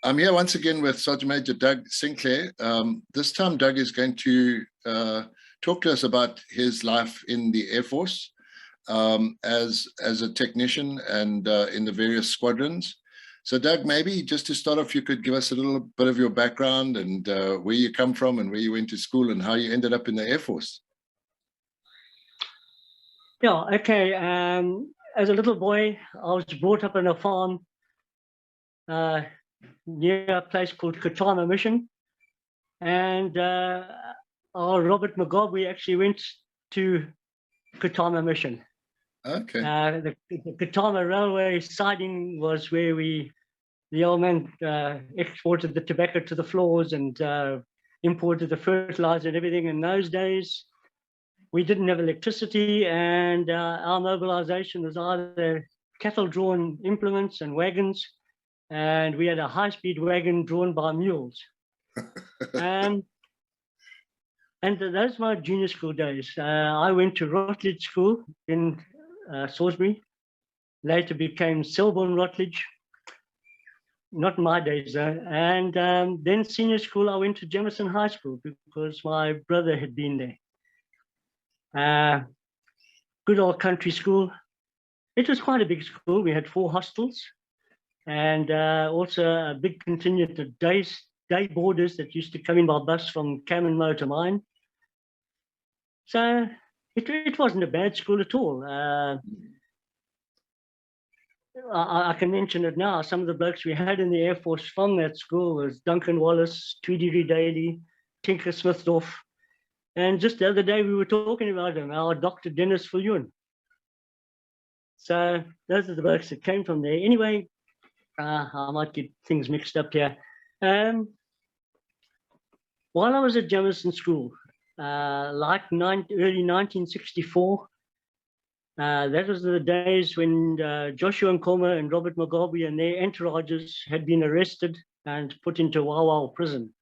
I'm here once again with Sergeant Major Doug Sinclair. This time Doug is going to talk to us about his life in the Air Force as a technician and in the various squadrons. So Doug, maybe just to start off, you could give us a little bit of your background and where you come from and where you went to school and how you ended up in the Air Force. Yeah, okay. As a little boy, I was brought up on a farm near a place called Katama Mission. And our Robert Mugabe actually went to Katama Mission. Okay. The Katama railway siding was where the old man exported the tobacco to the floors and imported the fertilizer and everything. In those days, we didn't have electricity, and our mobilization was either cattle-drawn implements and wagons, and we had a high-speed wagon drawn by mules. And those were my junior school days. I went to Rutledge School in Salisbury, later became Selborne Rutledge, not my days though. And then senior school, I went to Jameson High School because my brother had been there. Good old country school. It was quite a big school. We had 4 hostels and also a big contingent of day boarders that used to come in by bus from Cameron to mine. So it wasn't a bad school at all. I can mention it now. Some of the blokes we had in the Air Force from that school was Duncan Wallace, Tweedy Reed-Daly, Tinker Smithdorf. And just the other day we were talking about him, our Dr. Dennis Viljoen. So those are the blokes that came from there. Anyway, I might get things mixed up here. While I was at Jameson School, like early 1964, that was the days when Joshua Nkoma and Robert Mugabe and their entourages had been arrested and put into Wawa prison.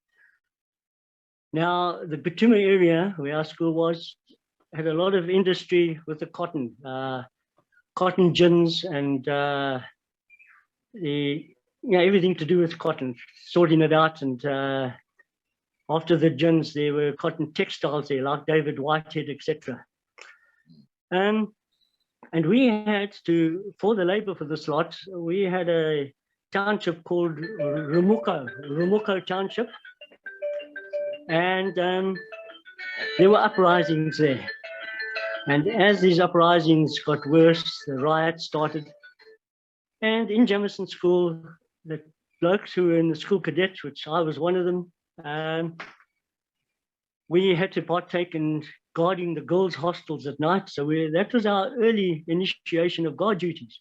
Now, the Butuma area, where our school was, had a lot of industry with the cotton gins and everything to do with cotton, sorting it out. And after the gins, there were cotton textiles there, like David Whitehead, etc. And we had to, for the labor for this lot, we had a township called Rumuko Township. And there were uprisings there. And as these uprisings got worse, the riots started. And in Jameson School, the blokes who were in the school cadets, which I was one of them, we had to partake in guarding the girls' hostels at night. So that was our early initiation of guard duties.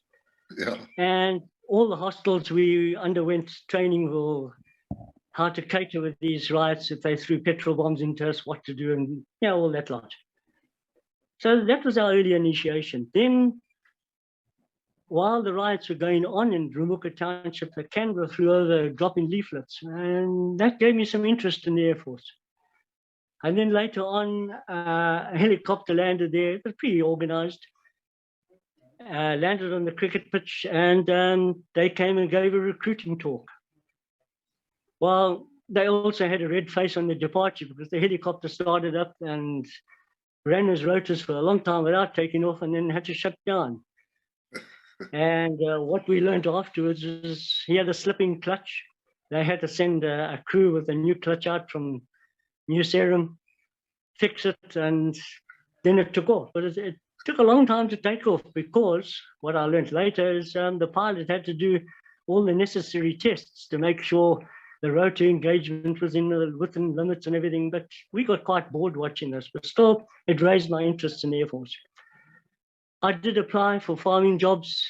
Yeah. And all the hostels, we underwent training for how to cater with these riots if they threw petrol bombs into us, what to do, and all that lot. So that was our early initiation. Then, while the riots were going on in Rumuka Township, the Canberra flew over dropping leaflets, and that gave me some interest in the Air Force. And then later on, a helicopter landed there. It was pretty organized. Landed on the cricket pitch, and they came and gave a recruiting talk. Well, they also had a red face on the departure because the helicopter started up and ran his rotors for a long time without taking off, and then had to shut down. And what we learned afterwards is he had a slipping clutch. They had to send a crew with a new clutch out from New Serum, fix it, and then it took off. But it took a long time to take off because what I learned later is the pilot had to do all the necessary tests to make sure the rotor engagement was within limits and everything. But we got quite bored watching this, but still it raised my interest in the Air Force. I did apply for farming jobs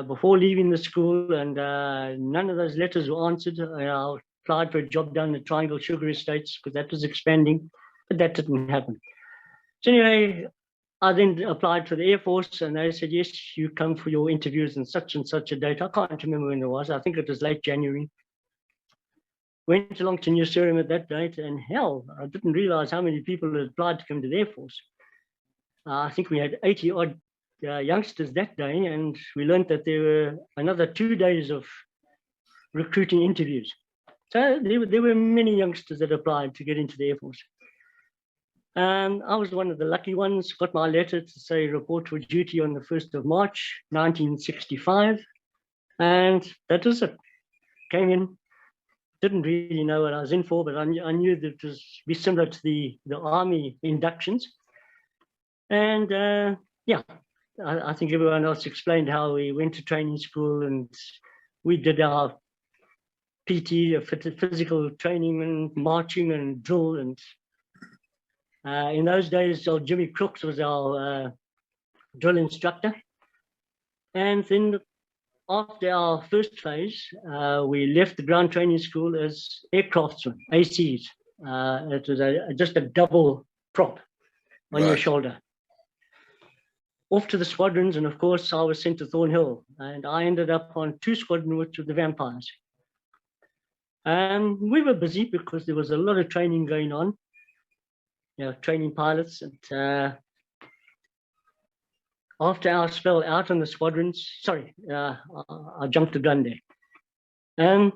before leaving the school, and none of those letters were answered. I applied for a job down at Triangle Sugar Estates because that was expanding, but that didn't happen. So anyway, I then applied for the Air Force, and they said, yes, you come for your interviews on such and such a date. I can't remember when it was. I think it was late January. Went along to New Serum at that date, and hell, I didn't realize how many people had applied to come to the Air Force. I think we had 80 odd youngsters that day, and we learned that there were another 2 days of recruiting interviews. So there were many youngsters that applied to get into the Air Force. I was one of the lucky ones, got my letter to say report for duty on the 1st of March, 1965. And that was it. Came in, didn't really know what I was in for, but I knew that it was be similar to the Army inductions. And yeah, I think everyone else explained how we went to training school and we did our PT, physical training and marching and drill. And in those days, Jimmy Crooks was our drill instructor. And then after our first phase, we left the ground training school as aircraftsmen, ACs. It was just a double prop on your shoulder. Off to the squadrons, and of course, I was sent to Thornhill, and I ended up on 2 squadron, which were the Vampires. We were busy because there was a lot of training going on, training pilots. And after our spell out on the squadrons, sorry, I jumped the gun there.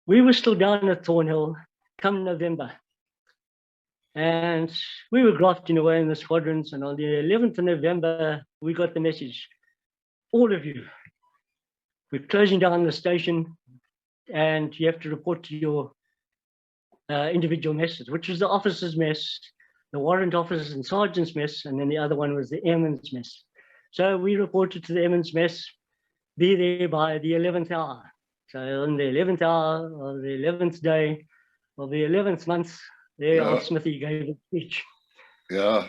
We were still down at Thornhill come November. And we were grafting away in the squadrons. And on the 11th of November, we got the message, all of you, we're closing down the station and you have to report to your individual messes, which was the officers' mess, the warrant officers and sergeants' mess, and then the other one was the airmen's mess. So we reported to the airmen's mess, be there by the 11th hour. So on the 11th hour of the 11th day of the 11th month, there old Smithy gave a speech. Yeah.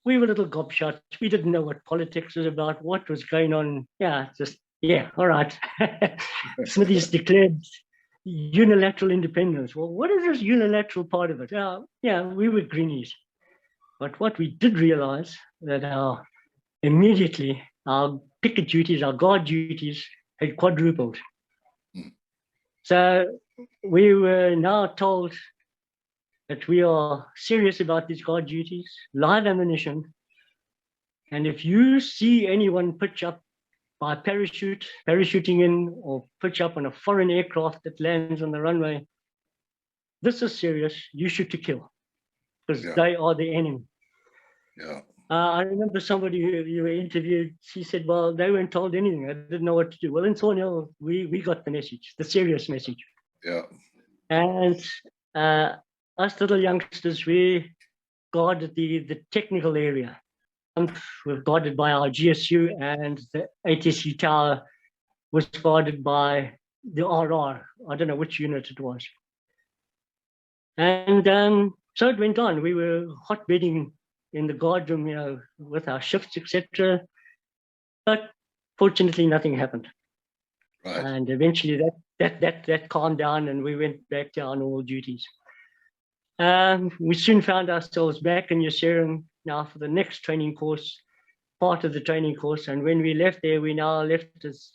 We were little gobshots. We didn't know what politics was about, what was going on. All right. Smithy's declared unilateral independence. Well, what is this unilateral part of it? We were greenies. But what we did realize that immediately our picket duties, our guard duties had quadrupled. So we were now told that we are serious about these guard duties, live ammunition. And if you see anyone pitch up by parachuting in, or pitch up on a foreign aircraft that lands on the runway, this is serious. You shoot to kill, because they are the enemy. Yeah. I remember somebody who you were interviewed, she said, well, they weren't told anything. I didn't know what to do. Well, in Thornhill, we got the message, the serious message. Yeah. And us little youngsters, we guarded the technical area. We're guarded by our GSU, and the ATC tower was guarded by the RR. I don't know which unit it was. And so it went on. We were hotbedding in the guard room, with our shifts, etc. But fortunately, nothing happened. Right. And eventually that calmed down, and we went back to our normal duties. We soon found ourselves back in Userum now for the next training course, part of the training course. And when we left there, we now left as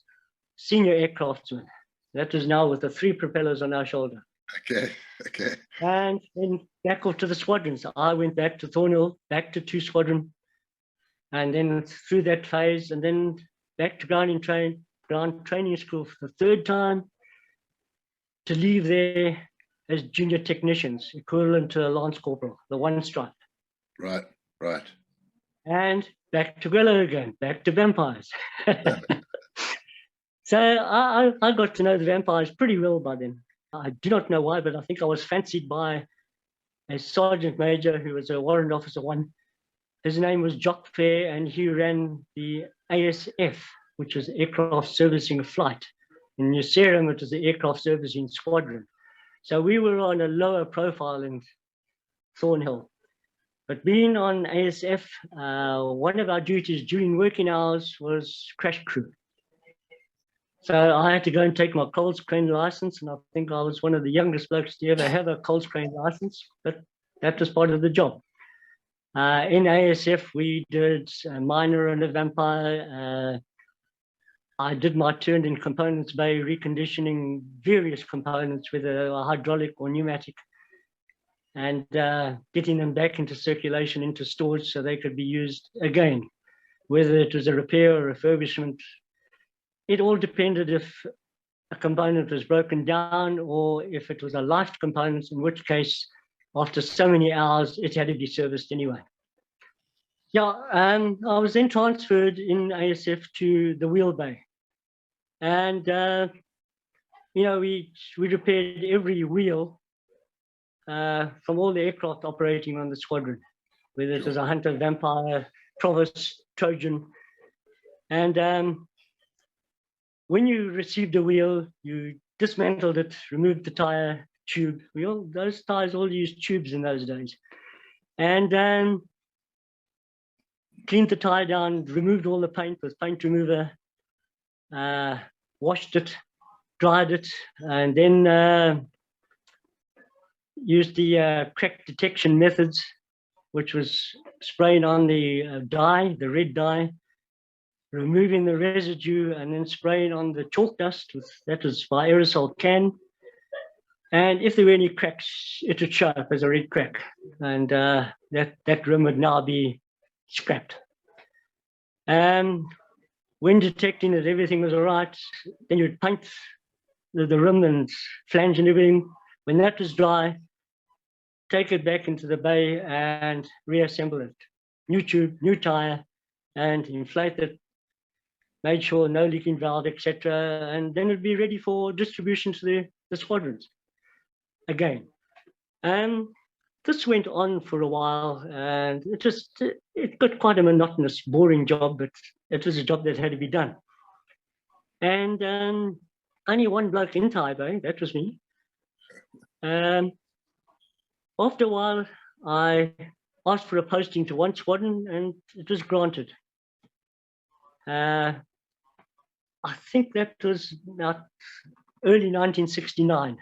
senior aircraftsmen. That was now with the 3 propellers on our shoulder. Okay. And then back off to the squadrons. I went back to Thornhill, back to 2 Squadron, and then through that phase, and then back to ground training school for the 3rd time, to leave there as junior technicians, equivalent to a lance corporal, the 1 stripe. Right. And back to Gwello again, back to Vampires. So I got to know the Vampires pretty well by then. I do not know why, but I think I was fancied by a sergeant major who was a warrant officer 1. His name was Jock Fair, and he ran the ASF, which was Aircraft Servicing Flight. In Userum, it was the Aircraft Servicing Squadron. So we were on a lower profile in Thornhill. But being on ASF, one of our duties during working hours was crash crew. So I had to go and take my Coles Crane license, and I think I was one of the youngest blokes to ever have a Coles Crane license, but that was part of the job. In ASF, we did a minor and a Vampire. I did my turn in components bay, reconditioning various components, whether hydraulic or pneumatic, and getting them back into circulation, into storage, so they could be used again, whether it was a repair or refurbishment. It all depended if a component was broken down, or if it was a life component, in which case, after so many hours, it had to be serviced anyway. Yeah, I was then transferred in ASF to the wheel bay. And, you know, we repaired every wheel from all the aircraft operating on the squadron, whether it was a Hunter, Vampire, Provost, Trojan. And when you received a wheel, you dismantled it, removed the tire tube. Those tires all used tubes in those days. And cleaned the tire down, removed all the paint with paint remover, washed it, dried it, and then used the crack detection methods, which was spraying on the dye, the red dye, removing the residue, and then spraying on the chalk dust. That was by aerosol can. And if there were any cracks, it would show up as a red crack. And that rim would now be scrapped. When detecting that everything was all right, then you would paint the rim and flange and everything. When that was dry, take it back into the bay and reassemble it. New tube, new tire, and inflate it. Made sure no leaking valve, etc. And then it'd be ready for distribution to the squadrons again. This went on for a while, and it got quite a monotonous, boring job, but it was a job that had to be done. And only one bloke in Thai Bay, that was me. After a while, I asked for a posting to one squadron, and it was granted. I think that was about early 1969,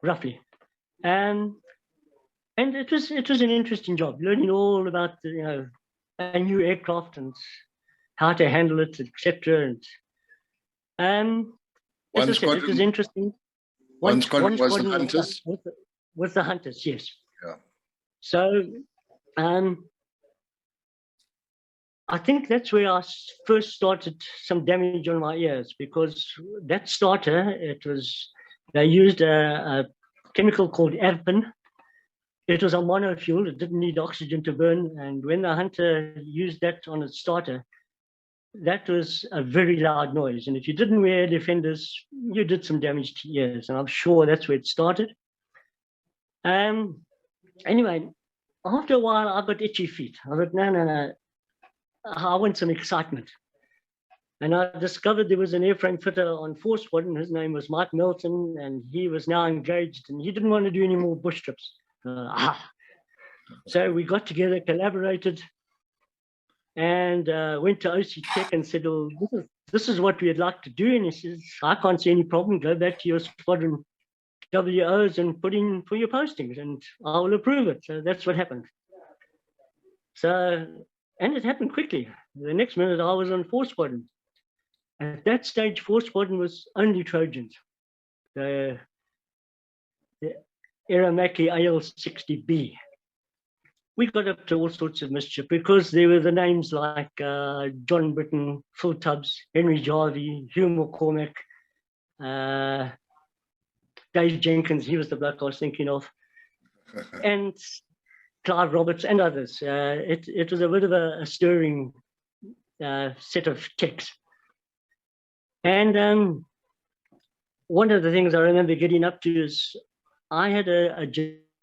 roughly. And it was an interesting job, learning all about a new aircraft and how to handle it, etc. And as I said, it was interesting. One squadron was the Hunters. Was the Hunters, yes. Yeah. So I think that's where I first started some damage on my ears, because that starter, they used a chemical called avpin. It was a monofuel. It didn't need oxygen to burn. And when the Hunter used that on its starter, that was a very loud noise. And if you didn't wear defenders, you did some damage to ears. And I'm sure that's where it started. Anyway, after a while, I got itchy feet. I thought, no. I want some excitement. And I discovered there was an airframe fitter on 4 Squadron. His name was Mike Melton, and he was now engaged, and he didn't want to do any more bush trips. So we got together, collaborated, and went to OC Tech and said, well, this is what we'd like to do. And he says, I can't see any problem. Go back to your squadron WOs and put in for your postings, and I will approve it. So that's what happened. And it happened quickly. The next minute, I was on 4 Squadron. At that stage, 4 Squadron was only Trojans. The Aramaki AL-60B. We got up to all sorts of mischief because there were the names like John Britton, Phil Tubbs, Henry Jarvie, Hugh McCormack, Dave Jenkins, he was the bloke I was thinking of, and Clive Roberts and others. It was a bit of a stirring set of techs. And one of the things I remember getting up to is I had I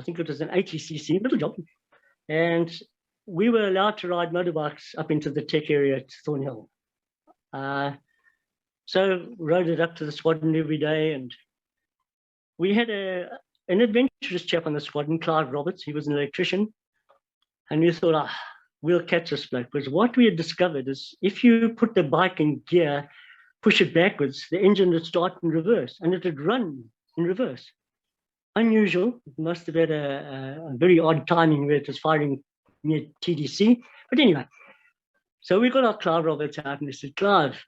think it was an 80cc little job, and we were allowed to ride motorbikes up into the tech area at Thornhill. So rode it up to the squadron every day, and we had an adventurous chap on the squadron, Clive Roberts. He was an electrician, and we thought, we'll catch this bloke. Because what we had discovered is if you put the bike in gear, push it backwards, the engine would start in reverse, and it would run in reverse. Unusual. It must have had a very odd timing where it was firing near TDC. But anyway, so we got our Clive Roberts out, and we said, Clive,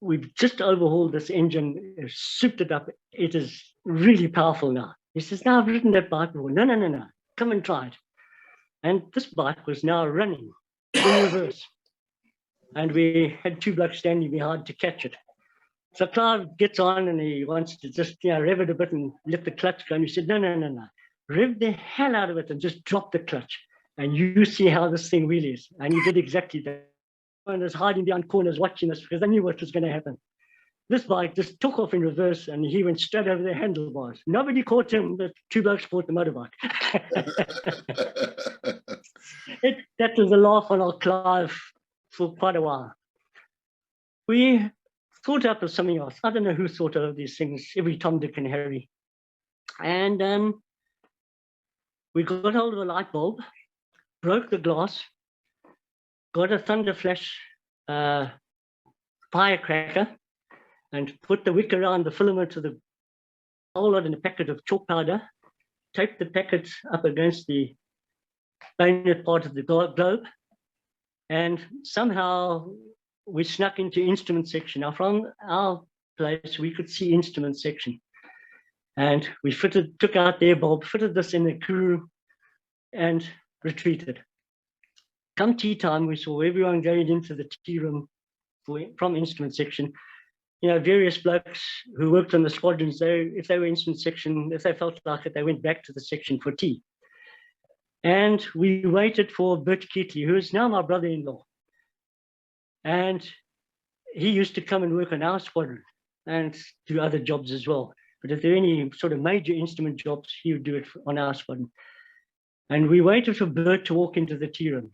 we've just overhauled this engine, souped it up. It is really powerful now. He says, no, I've ridden that bike before. No. Come and try it. And this bike was now running in reverse. And we had 2 blokes standing behind to catch it. So Clive gets on and he wants to just, rev it a bit and let the clutch go. And he said, no. Rev the hell out of it and just drop the clutch. And you see how this thing really is. And he did exactly that. And was hiding behind corners watching us because they knew what was going to happen. This bike just took off in reverse and he went straight over the handlebars. Nobody caught him, but two blokes caught the motorbike. That was a laugh on our Clive for quite a while. We thought up of something else. I don't know who thought of these things, every Tom, Dick and Harry. And we got hold of a light bulb, broke the glass, got a thunder flash firecracker, and put the wick around the filament of the whole lot in a packet of chalk powder, taped the packet up against the bayonet part of the globe, and somehow we snuck into instrument section. Now from our place, we could see instrument section. And we took out their bulb, fitted this in the crew, and retreated. Come tea time, we saw everyone going into the tea room from instrument section. Various blokes who worked on the squadrons, if they were instrument section, if they felt like it, they went back to the section for tea. And we waited for Bert Keatley, who is now my brother-in-law. And he used to come and work on our squadron and do other jobs as well. But if there were any sort of major instrument jobs, he would do it on our squadron. And we waited for Bert to walk into the tea room.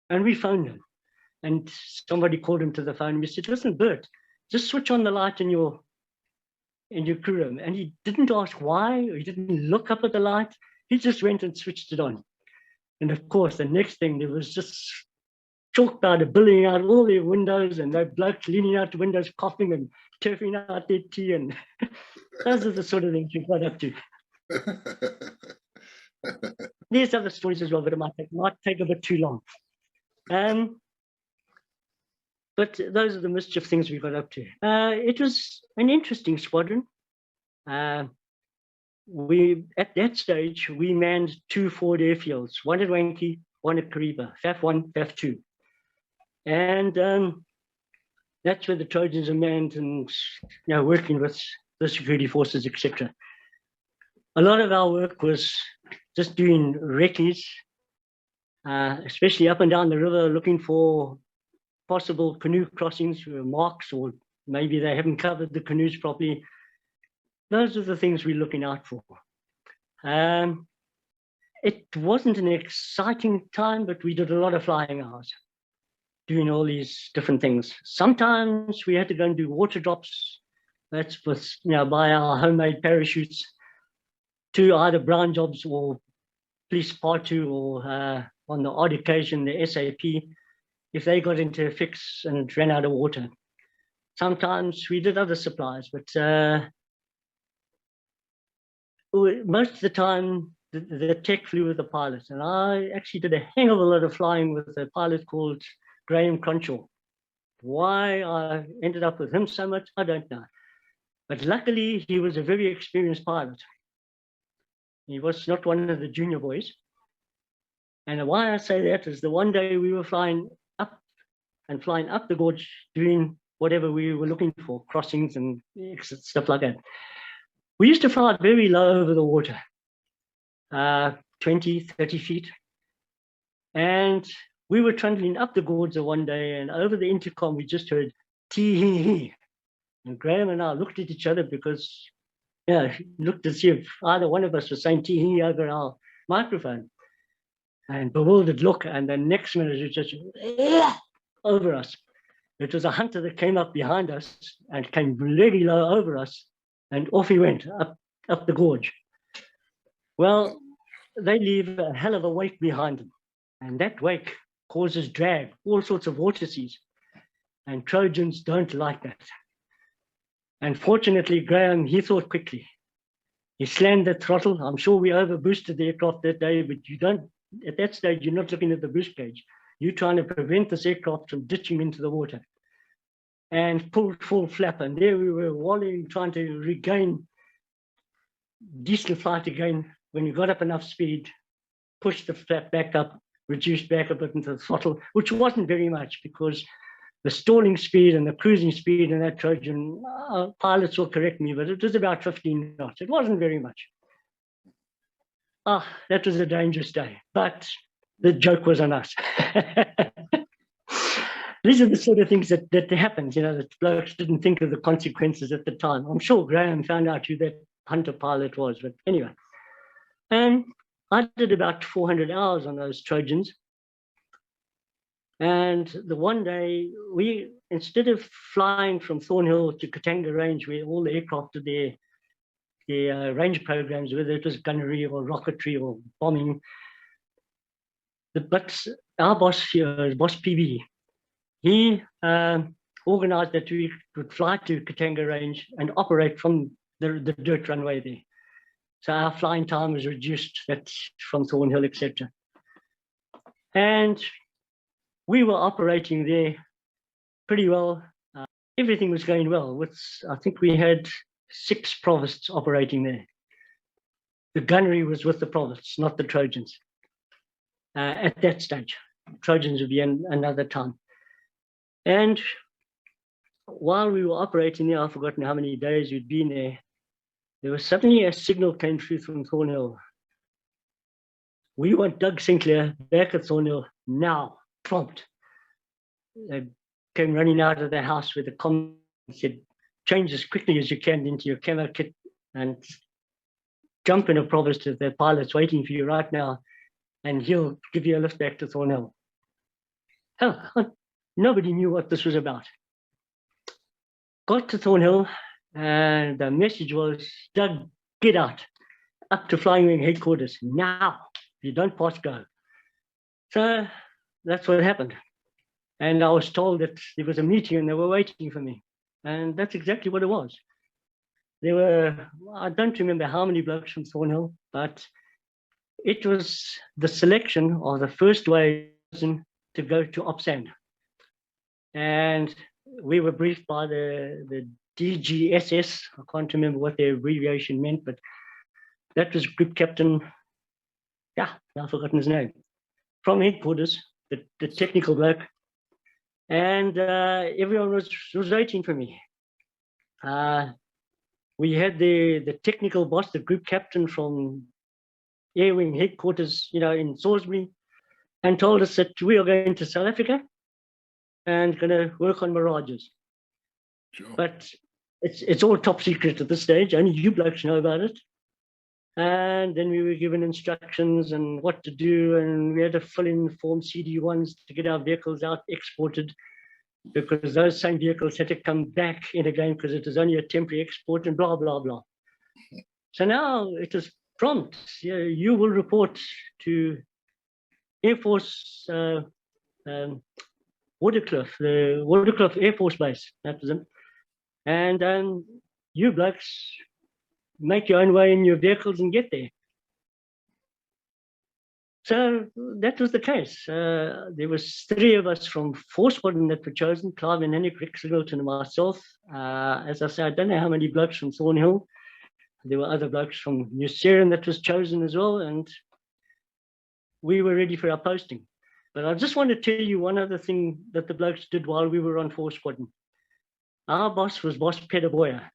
And we phoned him. And somebody called him to the phone. And we said, listen, Bert, just switch on the light in your crew room. And he didn't ask why, or he didn't look up at the light. He just went and switched it on. And of course, the next thing, there was just chalk powder billowing out all the windows, and they blokes leaning out the windows, coughing and turfing out their tea. And those are the sort of things we got up to. There's other stories as well, but it might take a bit too long. But those are the mischief things we got up to. It was an interesting squadron. At that stage, we manned 2 forward airfields, one at Wankie, one at Kariba, FAF 1, FAF 2. And that's where the Trojans are manned and working with the security forces, etc. A lot of our work was just doing recce's, especially up and down the river, looking for possible canoe crossings, marks, or maybe they haven't covered the canoes properly. Those are the things we're looking out for. It wasn't an exciting time, but we did a lot of flying hours, doing all these different things. Sometimes we had to go and do water drops. That's with, by our homemade parachutes, to either brown jobs or police part 2, or on the odd occasion, the SAP, if they got into a fix and ran out of water. Sometimes we did other supplies, but most of the time, the tech flew with the pilot. And I actually did a hell of a lot of flying with a pilot called Graham Cronshaw. Why I ended up with him so much, I don't know. But luckily, he was a very experienced pilot. He was not one of the junior boys. And why I say that is the one day we were flying up the gorge, doing whatever we were looking for, crossings and stuff like that. We used to fly very low over the water, 20, 30 feet. And we were trundling up the gorge one day, and over the intercom, we just heard tee-hee-hee. And Graham and I looked at each other because, looked to see if either one of us was saying tee-hee over our microphone. And bewildered look, and the next minute it was just over us. It was a hunter that came up behind us and came really low over us, and off he went up the gorge. Well, they leave a hell of a wake behind them, and that wake causes drag, all sorts of vortices, and Trojans don't like that. And fortunately, Graham, he thought quickly. He slammed the throttle. I'm sure we overboosted the aircraft that day, but you don't, at that stage, you're not looking at the boost gauge. You're trying to prevent this aircraft from ditching into the water. And pulled full flap, and there we were wallowing, trying to regain decent flight again. When we got up enough speed, pushed the flap back up, reduced back a bit into the throttle, which wasn't very much because the stalling speed and the cruising speed in that Trojan, pilots will correct me, but it was about 15 knots. It wasn't very much. That was a dangerous day, but the joke was on us. These are the sort of things that happens, that blokes didn't think of the consequences at the time. I'm sure Graham found out who that Hunter pilot was, but anyway. And I did about 400 hours on those Trojans. And the one day, instead of flying from Thornhill to Katanga Range, where all the aircraft did their range programs, whether it was gunnery or rocketry or bombing, but our boss here, Boss PB, he organized that we would fly to Katanga Range and operate from the dirt runway there. So our flying time was reduced, that's from Thornhill, etc. And we were operating there pretty well. Everything was going well. I think we had 6 provosts operating there. The gunnery was with the provosts, not the Trojans. At that stage, Trojans would be another time. And while we were operating there, I've forgotten how many days we'd been there, there was suddenly a signal came through from Thornhill. We want Doug Sinclair back at Thornhill now, prompt. They came running out of their house with a comment and said, change as quickly as you can into your camo kit and jump in a provost if their pilot's waiting for you right now, and he'll give you a lift back to Thornhill. Hell, nobody knew what this was about. Got to Thornhill, and the message was, Doug, get out, up to Flying Wing headquarters, now. If you don't pass, go. So that's what happened. And I was told that there was a meeting and they were waiting for me. And that's exactly what it was. There were, I don't remember how many blokes from Thornhill, but it was the selection of the first wave to go to OPSAND. And we were briefed by the DGSS. I can't remember what their abbreviation meant, but that was Group Captain, I've forgotten his name, from headquarters, the technical bloke. And everyone was waiting for me. We had the technical boss, the Group Captain from Air Wing headquarters, in Salisbury, and told us that we are going to South Africa and going to work on Mirages. Sure. But it's all top secret at this stage. Only you blokes know about it. And then we were given instructions and what to do, and we had to fill in Form CD1s to get our vehicles out exported, because those same vehicles had to come back in again because it was only a temporary export and blah, blah, blah. So now it is prompt. You will report to Air Force Waterkloof, the Waterkloof Air Force Base, that was it. And you blokes make your own way in your vehicles and get there. So that was the case. There was 3 of us from 4 Squadron that were chosen, Clive and Henrik, Rick Singleton and myself. As I said, I don't know how many blokes from Thornhill. There were other blokes from New Zealand that was chosen as well, and we were ready for our posting. But I just want to tell you one other thing that the blokes did while we were on 4 Squadron. Our boss was Boss Peter Boyer.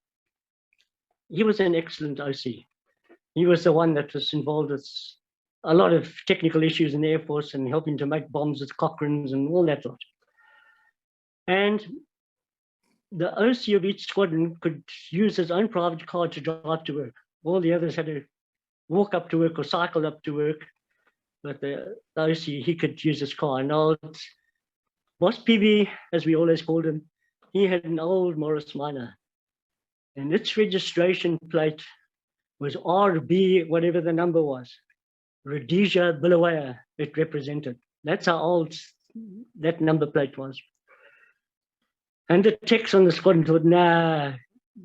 He was an excellent OC. He was the one that was involved with a lot of technical issues in the Air Force and helping to make bombs with Cochrane's and all that lot. And the OC of each squadron could use his own private car to drive to work. All the others had to walk up to work or cycle up to work. But the OC, he could use his car. And old Boss PB, as we always called him, he had an old Morris Minor. And its registration plate was RB, whatever the number was. Rhodesia, Bulawayo, it represented. That's how old that number plate was. And the techs on the squadron thought, nah,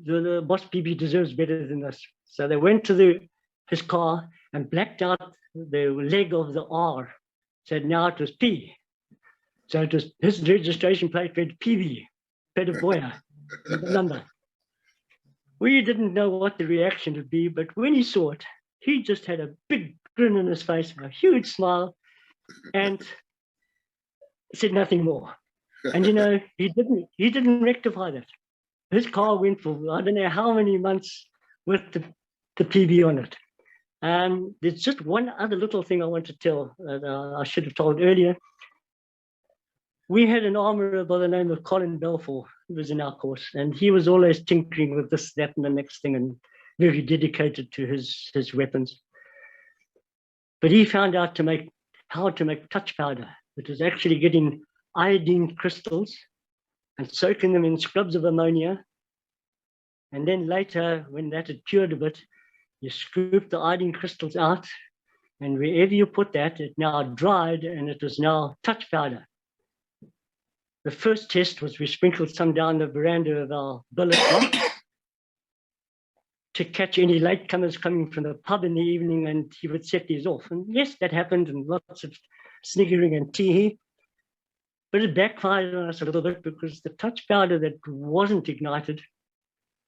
the Boss PB deserves better than this. So they went to his car and blacked out the leg of the R. Said now it was P. So it was his registration plate read PB, Peter Boyer, the number. We didn't know what the reaction would be, but when he saw it, he just had a big grin on his face, a huge smile, and said nothing more. And he didn't rectify that. His car went for I don't know how many months with the PB on it. There's just one other little thing I want to tell that I should have told earlier. We had an armorer by the name of Colin Balfour, who was in our course, and he was always tinkering with this, that, and the next thing, and very dedicated to his weapons. But he found out how to make touch powder. It was actually getting iodine crystals and soaking them in scrubs of ammonia. And then later, when that had cured a bit, you scoop the iodine crystals out, and wherever you put that, it now dried, and it was now touch powder. The first test was we sprinkled some down the veranda of our billet block to catch any latecomers coming from the pub in the evening, and he would set these off. And yes, that happened, and lots of sniggering and tee. But it backfired on us a little bit, because the touch powder that wasn't ignited,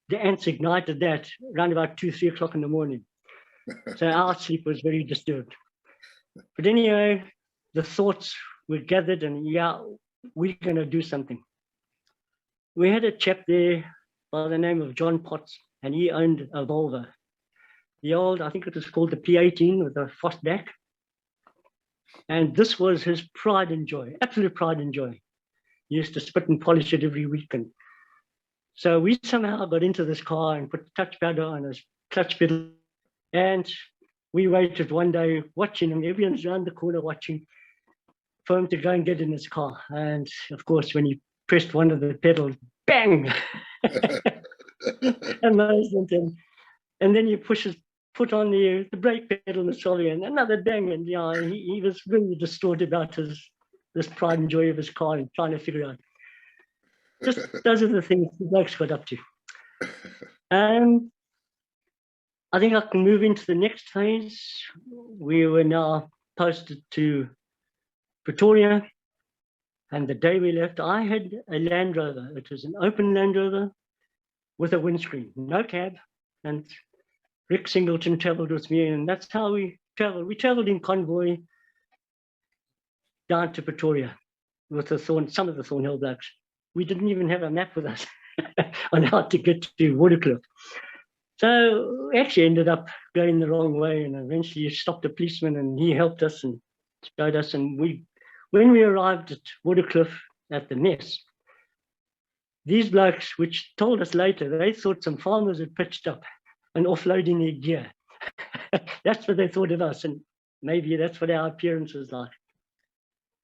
the ants ignited that around about 2, 3 o'clock in the morning. So our sleep was very disturbed. But anyway, the thoughts were gathered, and yeah, we're going to do something. We had a chap there by the name of John Potts, and he owned a Volvo. The old, I think it was called the P18 with a Fostback. And this was his pride and joy, absolute pride and joy. He used to spit and polish it every weekend. So we somehow got into this car and put the touch powder on his clutch pedal. And we waited one day watching him. Everyone's around the corner watching for him to go and get in his car. And of course, when he pressed one of the pedals, bang! Amazement. And then you put on the brake pedal and the trolley, and another bang. And yeah, he was really distraught about this pride and joy of his car and trying to figure out. Just those are the things the blokes got up to. I think I can move into the next phase. We were now posted to Pretoria, and the day we left, I had a Land Rover. It was an open Land Rover with a windscreen, no cab, and Rick Singleton traveled with me, and that's how we traveled. We traveled in convoy down to Pretoria with some of the Thornhill blokes. We didn't even have a map with us on how to get to Waterkloof. So we actually ended up going the wrong way, and eventually stopped a policeman, and he helped us and showed us. And when we arrived at Waterkloof at the mess, these blokes, which told us later, they thought some farmers had pitched up and offloading their gear. That's what they thought of us, and maybe that's what our appearance was like.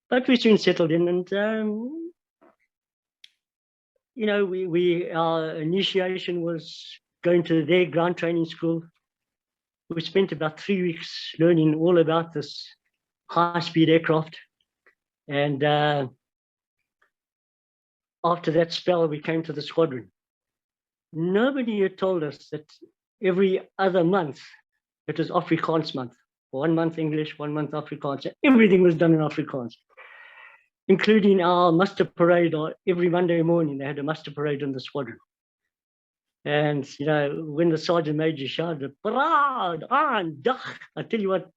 But we soon settled in, and our initiation was going to their ground training school. We spent about 3 weeks learning all about this high-speed aircraft. And after that spell, we came to the squadron. Nobody had told us that every other month, it was Afrikaans month. 1 month English, 1 month Afrikaans. Everything was done in Afrikaans, including our muster parade. Every Monday morning, they had a muster parade in the squadron. And, when the sergeant major shouted, "Parade, aan, dag," I tell you what,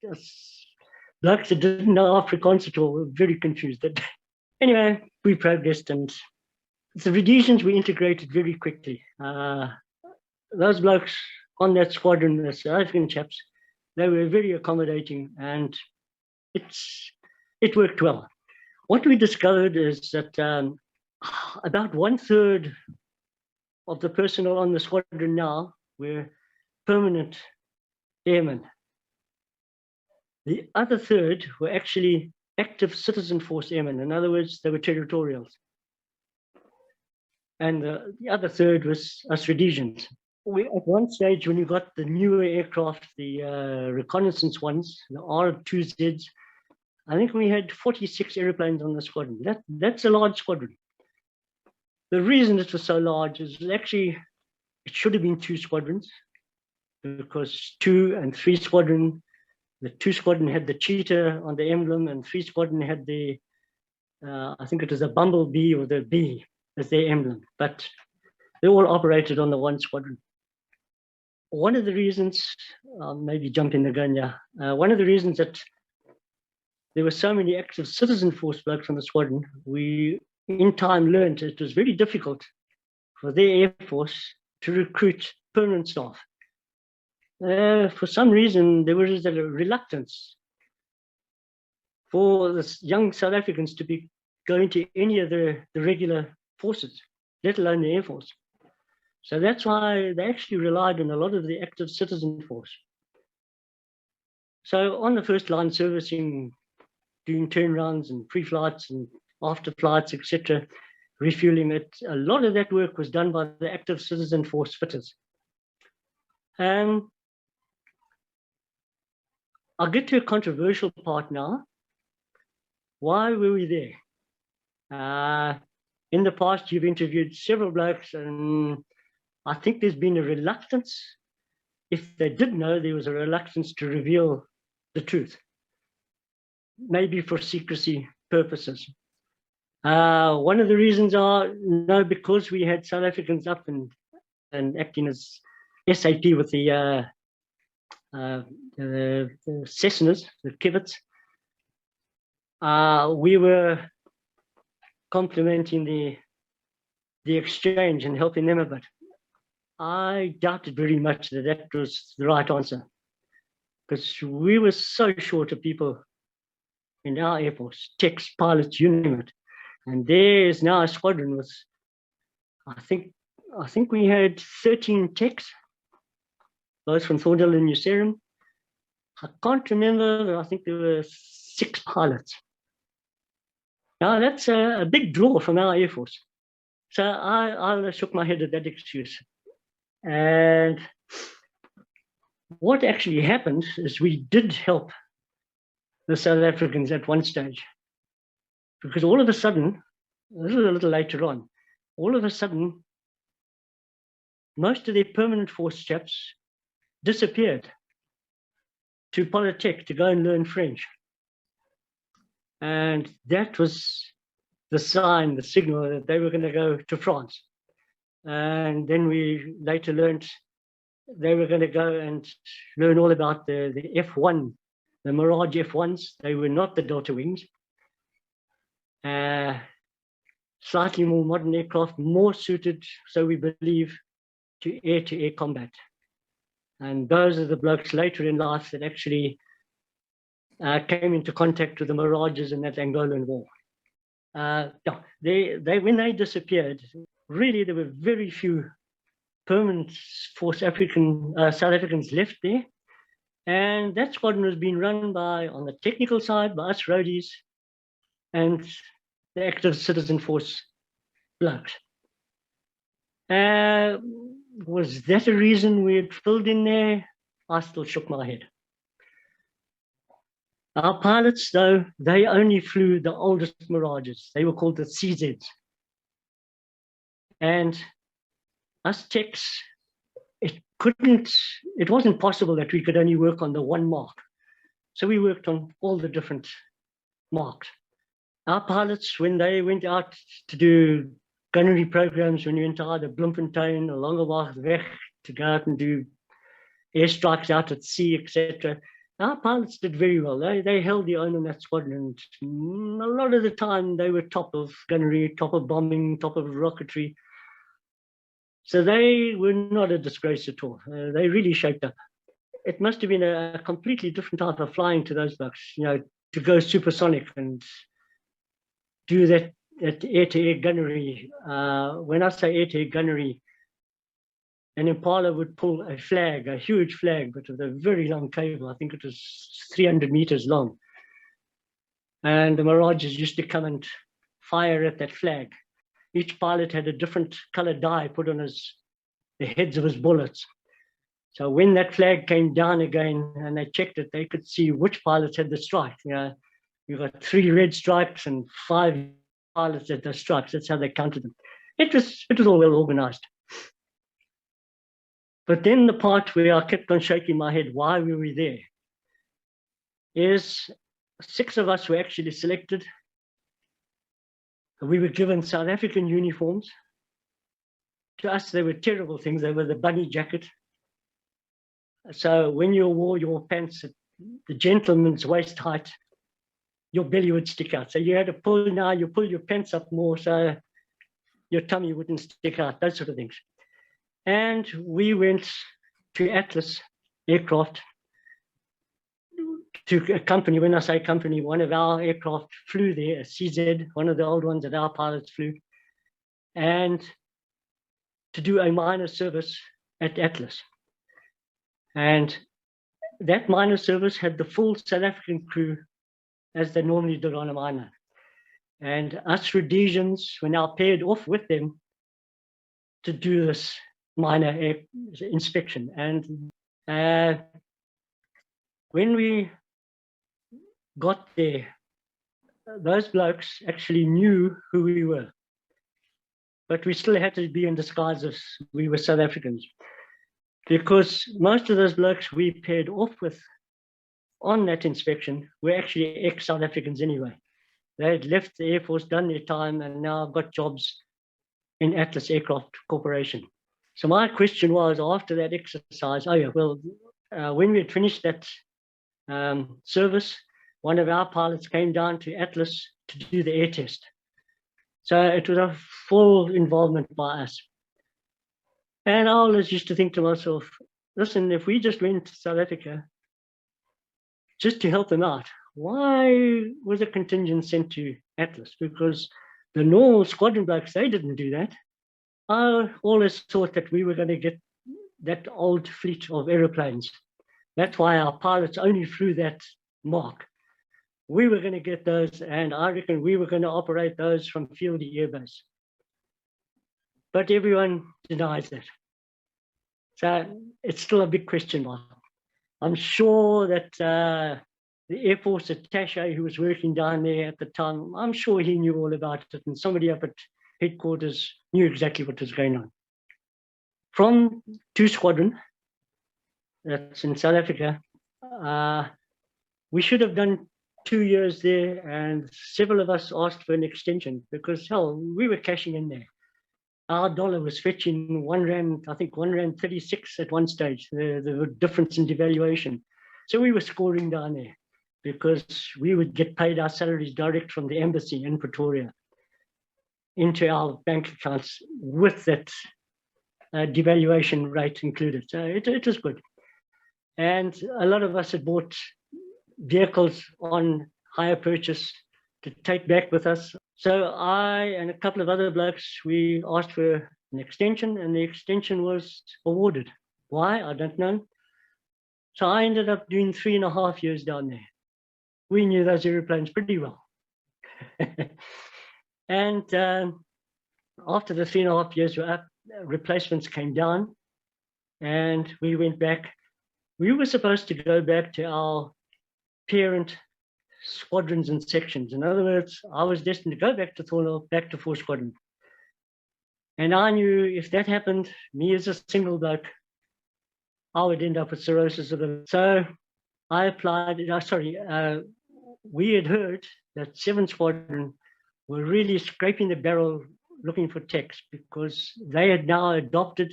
blokes that didn't know Afrikaans at all were very confused. Anyway, we progressed, and the Rhodesians we integrated very quickly. Those blokes on that squadron, the South African chaps, they were very accommodating, and it worked well. What we discovered is that about 1/3 of the personnel on the squadron now were permanent airmen. The other third were actually active citizen force airmen. In other words, they were territorials. And the other third was us Rhodesians. At one stage, when you got the newer aircraft, the reconnaissance ones, the R2Zs, I think we had 46 airplanes on the squadron. That's a large squadron. The reason it was so large is actually, it should have been 2 squadrons, because 2 and 3 squadron, the 2 squadron had the cheetah on the emblem, and 3 squadron had the, I think it was a bumblebee or the bee as their emblem, but they all operated on the 1 squadron. One of the reasons, maybe jumping the gun, yeah, one of the reasons that there were so many active citizen force blokes on the squadron, we in time learned it was very difficult for their Air Force to recruit permanent staff. For some reason, there was a reluctance for the young South Africans to be going to any of the regular forces, let alone the Air Force. So that's why they actually relied on a lot of the active citizen force. So on the first line servicing, doing turnarounds and pre-flights and after flights, etc., refueling it, a lot of that work was done by the active citizen force fitters. I'll get to a controversial part now. Why were we there? In the past, you've interviewed several blokes, and I think there's been a reluctance. If they did know, there was a reluctance to reveal the truth, maybe for secrecy purposes. One of the reasons are, no, because we had South Africans up and acting as SAP with the Cessnas, the Kivets. We were complementing the exchange and helping them a bit. I doubted very much that that was the right answer, because we were so short of people in our Air Force, techs, pilots, you name it. And there's now a squadron with, I think we had 13 techs, both from Thorndale and New Serum. I can't remember, but I think there were 6 pilots. Now that's a big draw from our Air Force. So I shook my head at that excuse. And what actually happened is we did help the South Africans at one stage, because all of a sudden, this is a little later on, all of a sudden, most of their permanent force chaps disappeared to Polytech to go and learn French. And that was the sign, the signal that they were going to go to France. And then we later learned they were going to go and learn all about the F1, the Mirage F1s. They were not the Delta Wings. Slightly more modern aircraft, more suited, so we believe, to air combat. And those are the blokes later in life that actually came into contact with the Mirages in that Angolan war. When they disappeared, really there were very few permanent force South Africans left there. And that squadron was being run by, on the technical side, by us roadies and the active citizen force blokes. Was that a reason we had filled in there? I still shook my head. Our pilots, though, they only flew the oldest Mirages. They were called the CZs. And us techs, it wasn't possible that we could only work on the one mark. So we worked on all the different marks. Our pilots, when they went out to do gunnery programs, when we went out to Bloemfontein or Langebach to go out and do airstrikes out at sea, etc., our pilots did very well. They held the own on that squadron. And a lot of the time, they were top of gunnery, top of bombing, top of rocketry. So they were not a disgrace at all. They really shaped up. It must have been a completely different type of flying to those bucks, to go supersonic and do that air-to-air gunnery. When I say air-to-air gunnery, an Impala would pull a flag, a huge flag, but with a very long cable. I think it was 300 meters long. And the Mirages used to come and fire at that flag. Each pilot had a different colored dye put on the heads of his bullets. So when that flag came down again and they checked it, they could see which pilots had the strike. You've got 3 red stripes and 5 pilots at the stripes. That's how they counted them. It was all well organized. But then the part where I kept on shaking my head, why were we there, is 6 of us were actually selected. We were given South African uniforms. To us, they were terrible things. They were the bunny jacket. So when you wore your pants at the gentleman's waist height, your belly would stick out. So you had to pull now, you pull your pants up more so your tummy wouldn't stick out, those sort of things. And we went to Atlas aircraft to accompany, when I say company, one of our aircraft flew there, a CZ, one of the old ones that our pilots flew, and to do a minor service at Atlas. And that minor service had the full South African crew as they normally did on a minor. And us Rhodesians were now paired off with them to do this minor air inspection. And when we got there, those blokes actually knew who we were, but we still had to be in disguise as we were South Africans, because most of those blokes we paired off with on that inspection were actually ex-South Africans anyway. They had left the Air Force, done their time, and now got jobs in Atlas Aircraft Corporation. So my question was, after that exercise, when we had finished that service, one of our pilots came down to Atlas to do the air test. So it was a full involvement by us. And I always used to think to myself, listen, if we just went to South Africa just to help them out, why was a contingent sent to Atlas? Because the normal squadron blokes, they didn't do that. I always thought that we were going to get that old fleet of aeroplanes. That's why our pilots only flew that Mark. We were going to get those, and I reckon we were going to operate those from Fieldy Air Base. But everyone denies that. So it's still a big question mark. I'm sure that the Air Force attaché who was working down there at the time, I'm sure he knew all about it, and somebody up at headquarters knew exactly what was going on. From 2 Squadron, that's in South Africa, we should have done 2 years there, and several of us asked for an extension because, hell, we were cashing in there. Our dollar was fetching R1, I think R1.36 at one stage, the difference in devaluation. So we were scoring down there because we would get paid our salaries direct from the embassy in Pretoria into our bank accounts with that devaluation rate included. So it was good. And a lot of us had bought vehicles on hire purchase to take back with us. So I and a couple of other blokes, we asked for an extension, and the extension was awarded. Why? I don't know. So I ended up doing 3.5 years down there. We knew those airplanes pretty well. And after the 3.5 years were up, replacements came down, and we went back. We were supposed to go back to our parent squadrons and sections. In other words, I was destined to go back to Thornhill, back to 4 Squadron. And I knew if that happened, me as a single bloke, I would end up with cirrhosis of the liver. So I applied, we had heard that 7 Squadron were really scraping the barrel looking for techs because they had now adopted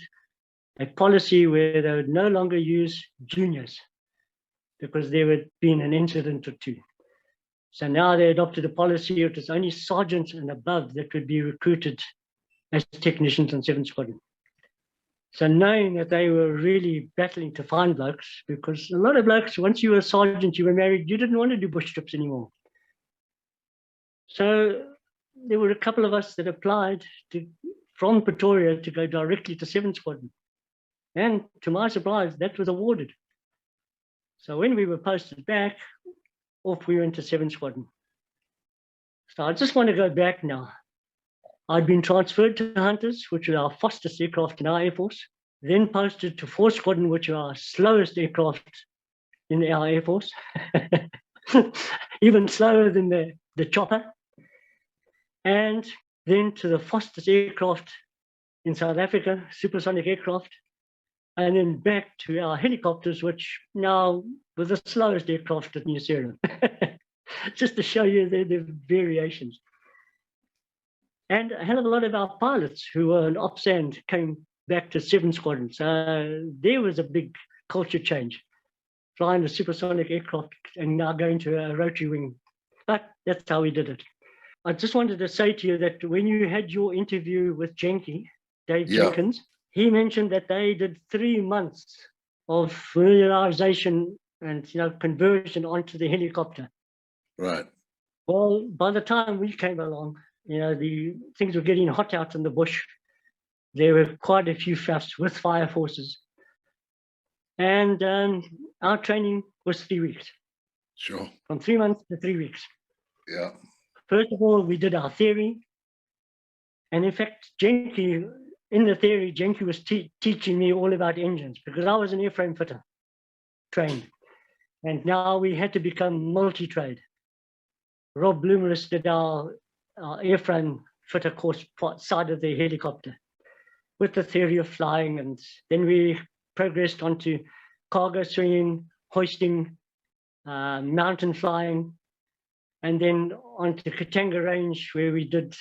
a policy where they would no longer use juniors because there had been an incident or 2. So now they adopted a policy it was only sergeants and above that would be recruited as technicians on 7 Squadron. So knowing that they were really battling to find blokes, because a lot of blokes, once you were a sergeant, you were married, you didn't want to do bush trips anymore. So there were a couple of us that applied from Pretoria to go directly to 7 Squadron. And to my surprise, that was awarded. So when we were posted back, off we went to 7 Squadron. So I just want to go back now. I'd been transferred to Hunters, which are our fastest aircraft in our Air Force, then posted to 4 Squadron, which are our slowest aircraft in our Air Force, even slower than the chopper, and then to the fastest aircraft in South Africa, supersonic aircraft, and then back to our helicopters, which now were the slowest aircraft at New Zealand, just to show you the variations. And a hell of a lot of our pilots who were in OPSAND came back to 7 Squadron. So there was a big culture change, flying a supersonic aircraft and now going to a rotary wing But that's how we did it. I just wanted to say to you that when you had your interview with Dave Jenkins, he mentioned that they did 3 months of familiarization and conversion onto the helicopter. Right. Well, by the time we came along, the things were getting hot out in the bush. There were quite a few FAFs with fire forces. And our training was 3 weeks. Sure. From 3 months to 3 weeks. Yeah. First of all, we did our theory. And in fact, Jenke, in the theory, Jenke was teaching me all about engines because I was an airframe fitter, trained. And now we had to become multi-trade. Rob Bloomeris did our airframe fitter course side of the helicopter with the theory of flying. And then we progressed onto cargo swinging, hoisting, mountain flying, and then onto Katanga Range, where we did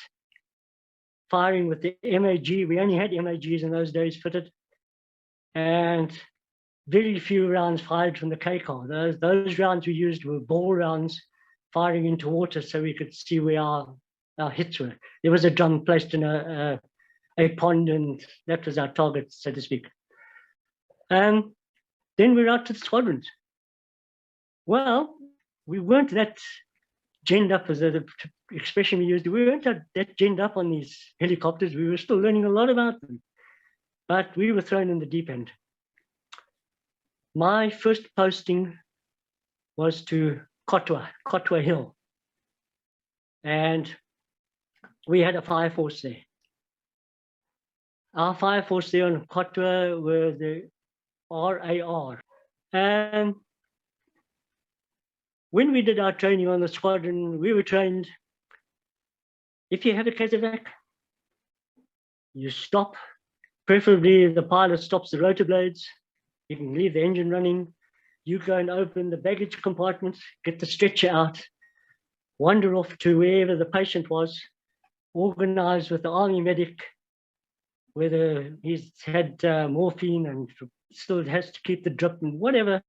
firing with the MAG. We only had MAGs in those days fitted, and very few rounds fired from the K car. Those rounds we used were ball rounds, firing into water so we could see where our hits were. There was a drum placed in a pond, and that was our target, so to speak. Then we're out to the squadrons. Well, we weren't that genned up, as the expression we used. We weren't that genned up on these helicopters. We were still learning a lot about them, but we were thrown in the deep end. My first posting was to Kotwa Hill, and we had a fire force there. Our fire force there on Kotwa were the RAR. And when we did our training on the squadron, we were trained, if you have a casevac, you stop. Preferably the pilot stops the rotor blades. You can leave the engine running. You go and open the baggage compartment, get the stretcher out, wander off to wherever the patient was, organize with the army medic, whether he's had morphine and still has to keep the drip and whatever,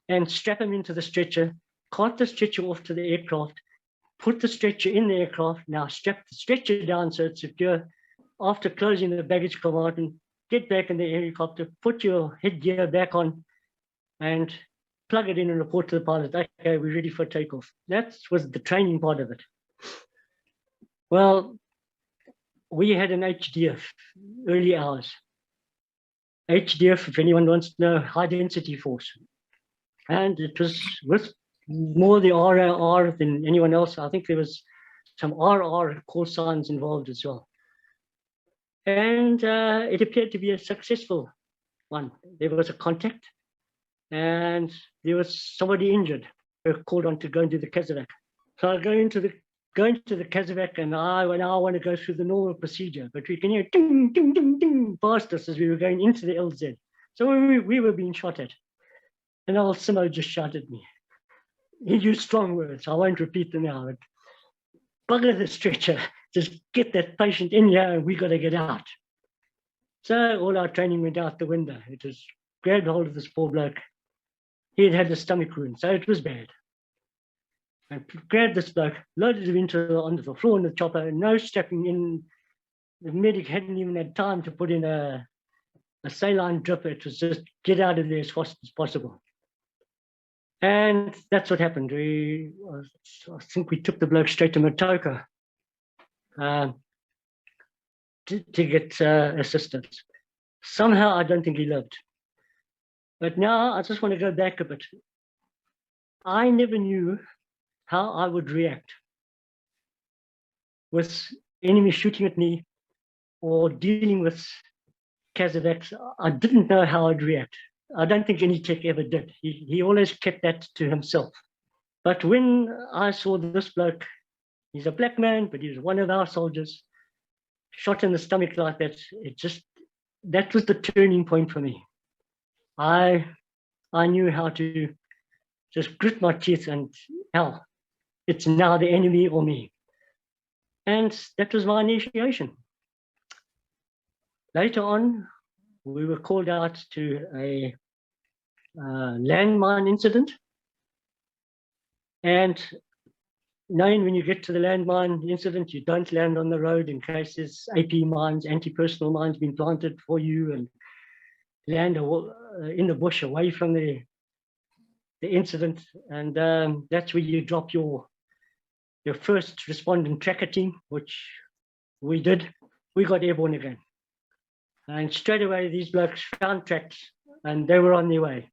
and strap him into the stretcher, cart the stretcher off to the aircraft, put the stretcher in the aircraft, now strap the stretcher down so it's secure. After closing the baggage compartment, get back in the helicopter, put your headgear back on, and plug it in and report to the pilot, okay, we're ready for takeoff. That was the training part of it. Well, we had an HDF, early hours. HDF, if anyone wants to know, high density force. And it was with more the RR than anyone else. I think there was some RR call signs involved as well. And it appeared to be a successful one. There was a contact, and there was somebody injured. We were called on to go into the casevac. So I go into the casevac, and I want to go through the normal procedure, but we can hear ding, ding, ding, ding past us as we were going into the LZ. So we were being shot at. And old Simo just shouted at me. He used strong words. I won't repeat them now. But bugger the stretcher. Just get that patient in here and we got to get out. So all our training went out the window. It was grabbed hold of this poor bloke. He had had a stomach wound, so it was bad. I grabbed this bloke, loaded him onto the floor in the chopper, no strapping in. The medic hadn't even had time to put in a saline drip. It was just get out of there as fast as possible. And that's what happened. I think we took the bloke straight to Motoko to get assistance. Somehow, I don't think he lived. But now I just want to go back a bit. I never knew how I would react with enemy shooting at me or dealing with casevacs. I didn't know how I'd react. I don't think any tech ever did. He always kept that to himself. But when I saw this bloke, he's a black man, but he's one of our soldiers, shot in the stomach like that, that was the turning point for me. I knew how to just grit my teeth and hell, it's now the enemy or me. And that was my initiation. Later on, we were called out to a landmine incident. And knowing when you get to the landmine incident, you don't land on the road in case there's AP mines, anti-personnel mines being planted for you, and land in the bush away from the incident. And that's where you drop your first respondent tracker team, which we did. We got airborne again. And straight away, these blokes found tracks and they were on their way.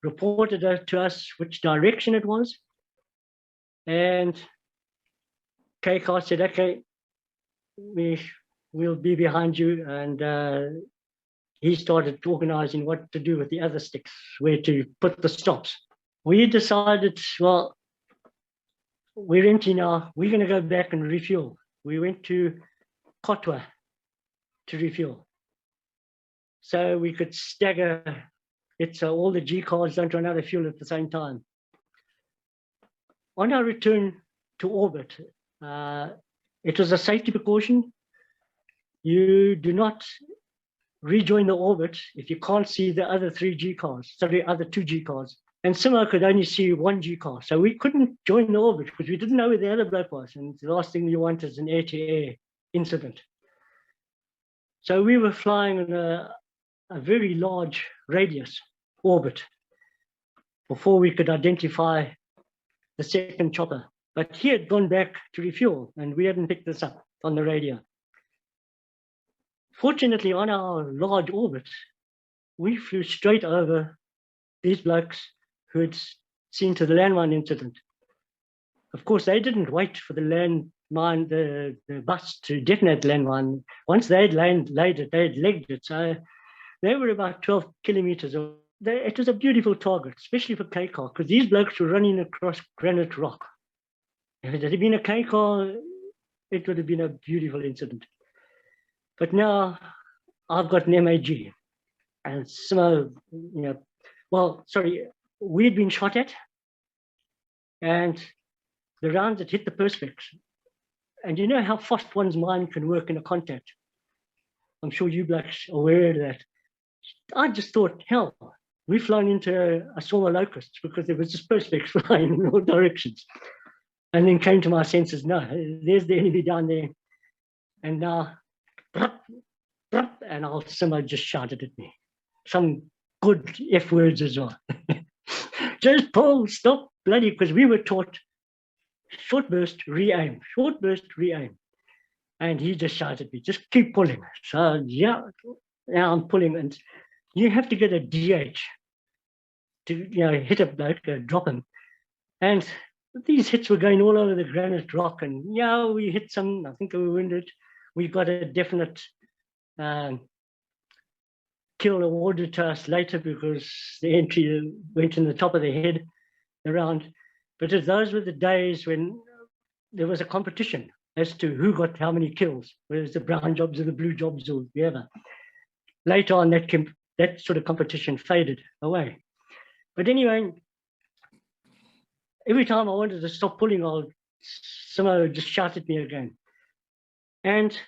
Reported to us which direction it was. And KK said, okay, we'll be behind you. And he started organizing what to do with the other sticks, where to put the stops. We decided, well, we're empty now. We're going to go back and refuel. We went to Kotwa to refuel, so we could stagger it so all the G cars don't run out of fuel at the same time. On our return to orbit, it was a safety precaution. You do not rejoin the orbit if you can't see the other other two G cars. And Simo could only see one G car, so we couldn't join the orbit because we didn't know where the other bloke was. And the last thing you want is an air-to-air incident. So we were flying in a very large radius orbit before we could identify the second chopper. But he had gone back to refuel and we hadn't picked this up on the radio. Fortunately, on our large orbit, we flew straight over these blokes who had seen to the landmine incident. Of course, they didn't wait for the landmine, the bus to detonate the landmine. Once they had laid it, they had legged it. So they were about 12 kilometers away. It was a beautiful target, especially for K-car, because these blokes were running across granite rock. If it had been a K-car, it would have been a beautiful incident. But now I've got an MAG. And so, we'd been shot at, and the rounds had hit the perspex. And you know how fast one's mind can work in a contact. I'm sure you blacks are aware of that. I just thought, hell, we've flown into a swarm of locusts because there was just perspex flying in all directions. And then came to my senses, no, there's the enemy down there. And now, and our Simo just shouted at me. Some good F words as well. Just pull, stop, bloody, because we were taught short burst, re-aim, short burst, re-aim. And he just shouted at me, just keep pulling. So yeah, now I'm pulling, and you have to get a DH to hit a bloke, drop him. And these hits were going all over the granite rock, and we hit some, I think we were wounded. We got a definite kill awarded to us later because the entry went in the top of the head around. But those were the days when there was a competition as to who got how many kills, whether it's the brown jobs or the blue jobs or whatever. Later on, that sort of competition faded away. But anyway, every time I wanted to stop pulling, Simo would just shout at me again. And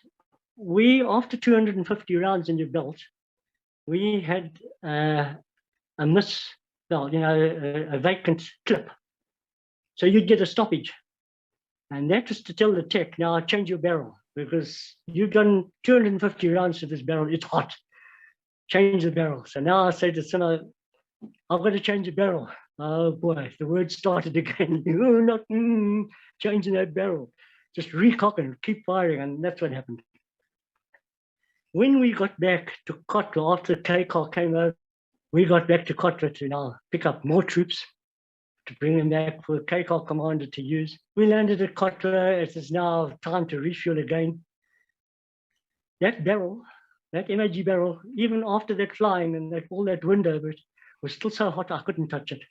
we, after 250 rounds in your belt, we had a vacant clip. So you'd get a stoppage. And that was to tell the tech, now change your barrel, because you've done 250 rounds to this barrel, it's hot. Change the barrel. So now I say to Simo, I've got to change the barrel. Oh boy, the word started again. Not changing that barrel. Just recock and keep firing, and that's what happened. When we got back to Kotwa, after K-car came over, we got back to Kotwa to now pick up more troops to bring them back for the K-car commander to use. We landed at Kotwa. It is now time to refuel again. That barrel, that MAG barrel, even after that flying and all that wind over it, was still so hot I couldn't touch it.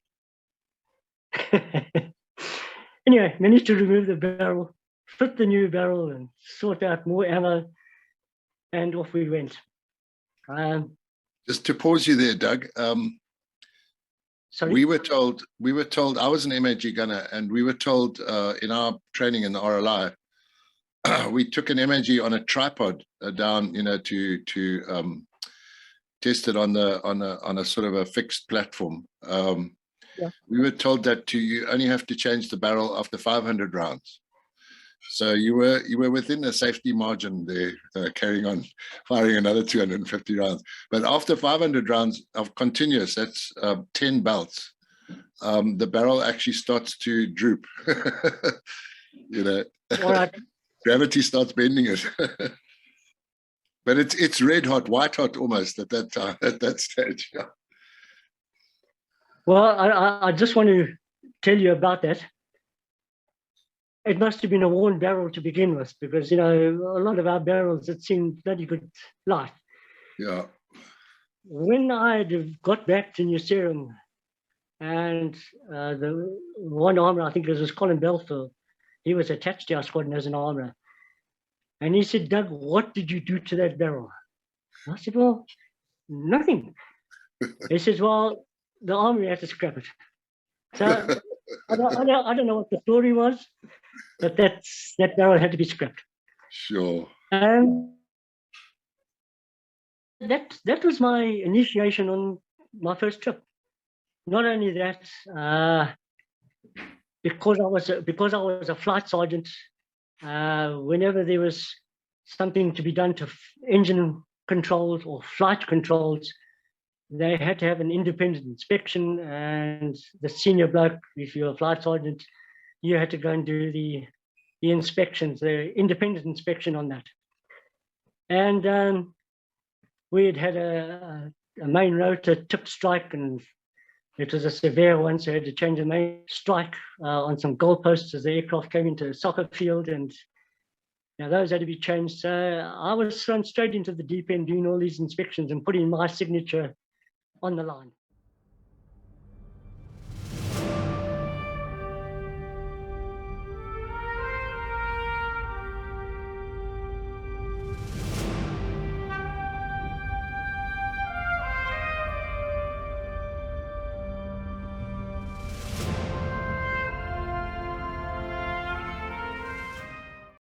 Anyway, managed to remove the barrel, fit the new barrel, and sort out more ammo, and off we went. Just to pause you there, Doug. Sorry? We were told, I was an MAG gunner, and we were told in our training in the RLI, we took an MAG on a tripod down, to test it on a sort of a fixed platform. we were told that you only have to change the barrel after 500 rounds. So you were within a safety margin there, carrying on, firing another 250 rounds. But after 500 rounds of continuous, that's 10 belts, the barrel actually starts to droop. You know, gravity starts bending it. But it's red hot, white hot almost at that time, at that stage. Yeah. Well, I just want to tell you about that. It must have been a worn barrel to begin with, because, you know, a lot of our barrels, it seemed bloody good life. Yeah. When I got back to New Zealand, and the one armourer, I think it was Colin Belfield, he was attached to our squadron as an armourer. And he said, Doug, what did you do to that barrel? I said, well, nothing. He says, well, the army had to scrap it. So I don't know what the story was, but that barrel had to be scrapped. Sure. And that was my initiation on my first trip. Not only that, because I was a flight sergeant, whenever there was something to be done to engine controls or flight controls, they had to have an independent inspection, and the senior bloke, if you're a flight sergeant, you had to go and do the inspections, the independent inspection on that. And we had a main rotor tip strike, and it was a severe one, so I had to change the main strike on some goalposts as the aircraft came into a soccer field, and now those had to be changed. So I was thrown straight into the deep end doing all these inspections and putting my signature on the line.